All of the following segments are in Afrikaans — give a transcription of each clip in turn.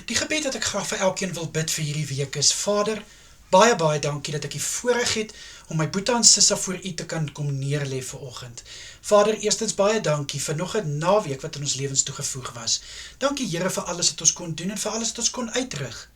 Die gebed wat ek graag vir elkeen wil bid vir hierdie week is, Vader, baie, baie dankie dat ek die voorreg het om my Boeta en Sissa voor U te kan kom neerlê vanoggend. Vader, eerstens baie dankie vir nog 'n naweek wat in ons lewens toegevoeg was. Dankie Here vir alles wat ons kon doen en vir alles wat ons kon uitrig.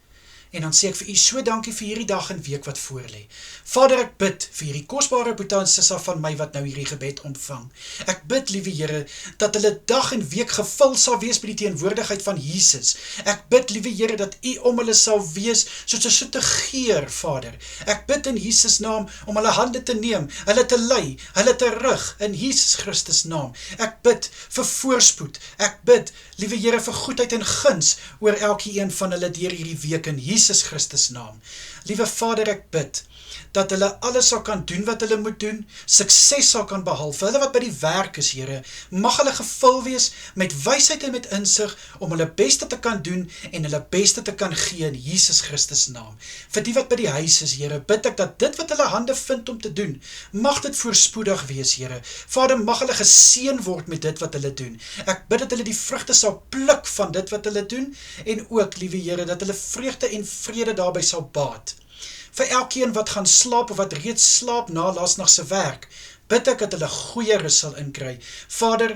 En dan sê ek vir U so dankie vir hierdie dag en week wat voorlê. Vader, ek bid vir hierdie kosbare Boeta en Sissa van my wat nou hierdie gebed ontvang. Ek bid, liewe Here, dat hulle dag en week gevul sal wees met die teenwoordigheid van Jesus. Ek bid, liewe Here, dat U om hulle sal wees soos 'n soete geur, Vader. Ek bid in Jesus naam om hulle hande te neem, hulle te lei, hulle te rig in Jesus Christus naam. Ek bid vir voorspoed. Ek bid, liewe Here, vir goedheid en guns oor elkeen van hulle deur hierdie week in Jesus Christus naam. Liewe Vader, ek bid dat hulle alles sal kan doen wat hulle moet doen, sukses sal kan behaal, vir hulle wat by die werk is, Here, mag hulle gevul wees met wysheid en met insig om hulle beste te kan doen en hulle beste te kan gee in Jesus Christus naam. Vir die wat by die huis is, Here, bid ek dat dit wat hulle hande vind om te doen, mag dit voorspoedig wees, Here. Vader, mag hulle geseën word met dit wat hulle doen. Ek bid dat hulle die vrugte sal pluk van dit wat hulle doen en ook, liewe Here, dat hulle vreugde en vrede daarby sal baat. Vir elkeen wat gaan slaap of wat reeds slaap na laasnag se werk, bid ek dat hulle goeie rus sal inkry. Vader,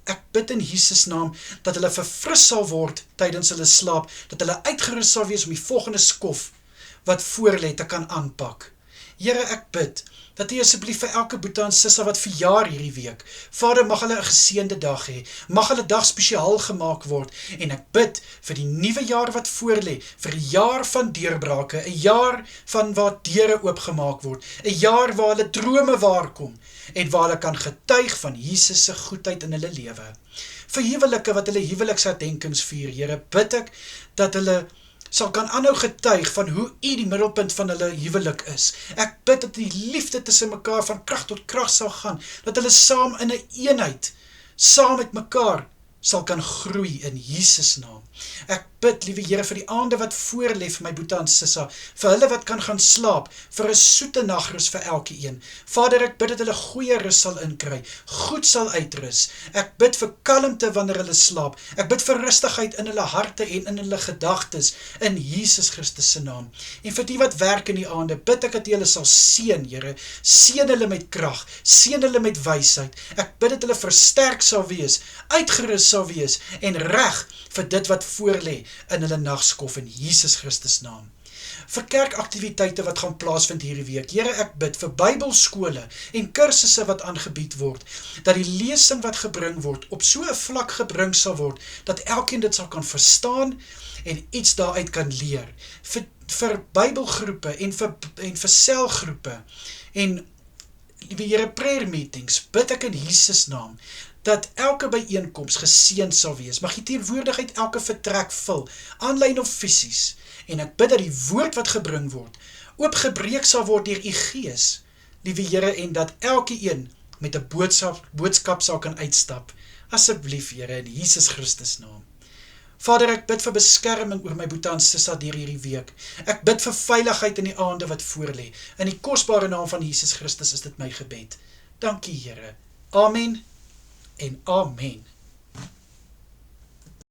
ek bid in Jesus naam dat hulle verfris sal word tydens hulle slaap, dat hulle uitgerus sal wees om die volgende skof wat voorlê te kan aanpak. Here, ek bid dat U asseblief vir elke Boeta en Sissa wat verjaar hierdie week, Vader, mag hulle 'n geseënde dag hê, mag hulle dag spesiaal gemaak word, en ek bid vir die nuwe jaar wat voorlê, vir 'n jaar van deurbrake, 'n jaar van waar deure oopgemaak word, 'n jaar waar hulle drome waarkom, en waar hulle kan getuig van Jesus se goedheid in hulle lewe. Vir huwelike wat hulle huweliksherdenkings vier, Here, bid ek dat hulle sal kan aanhou getuig van hoe U die middelpunt van hulle huwelik is. Ek bid dat die liefde tussen mekaar van krag tot krag sal gaan, dat hulle saam in 'n eenheid, saam met mekaar, sal kan groei in Jesus naam. Ek bid, liewe Here, vir die aande wat voorlê vir my Boeta en Sissa, vir hulle wat kan gaan slaap, vir 'n soete nagrus vir elkeen. Vader, ek bid dat hulle goeie rus sal inkry, goed sal uitrus. Ek bid vir kalmte wanneer hulle slaap. Ek bid vir rustigheid in hulle harte en in hulle gedagtes, in Jesus Christus se naam. En vir die wat werk in die aande, bid ek dat U hulle sal seën, Here. Seën hulle met krag, seën hulle met wysheid. Ek bid dat hulle versterk sal wees, uitgerus sal wees en reg vir dit wat voorlê in hulle nagskof in Jesus Christus naam. Vir kerkaktiwiteite wat gaan plaasvind hierdie week, Here, ek bid vir Bybelskole en kursusse wat aangebied word, dat die lesing wat gebring word op so 'n vlak gebring sal word, dat elkeen dit sal kan verstaan en iets daaruit kan leer. Vir Bybelgroepe en vir selgroepe en liewe Here, prayer meetings, bid ek in Jesus naam, dat elke byeenkoms geseën sal wees. Mag U teenwoordigheid elke vertrek vul, aanlyn of fisies. En ek bid dat die woord wat gebring word, oopgebreek sal word deur U Gees, liewe Here, en dat elkeen met 'n boodskap sal kan uitstap. Asseblief, Here, in Jesus Christus naam. Vader, ek bid vir beskerming oor my Boeta en Sissa deur hierdie week. Ek bid vir veiligheid in die aande wat voorlê. In die kosbare naam van Jesus Christus is dit my gebed. Dankie, Here. Amen en amen.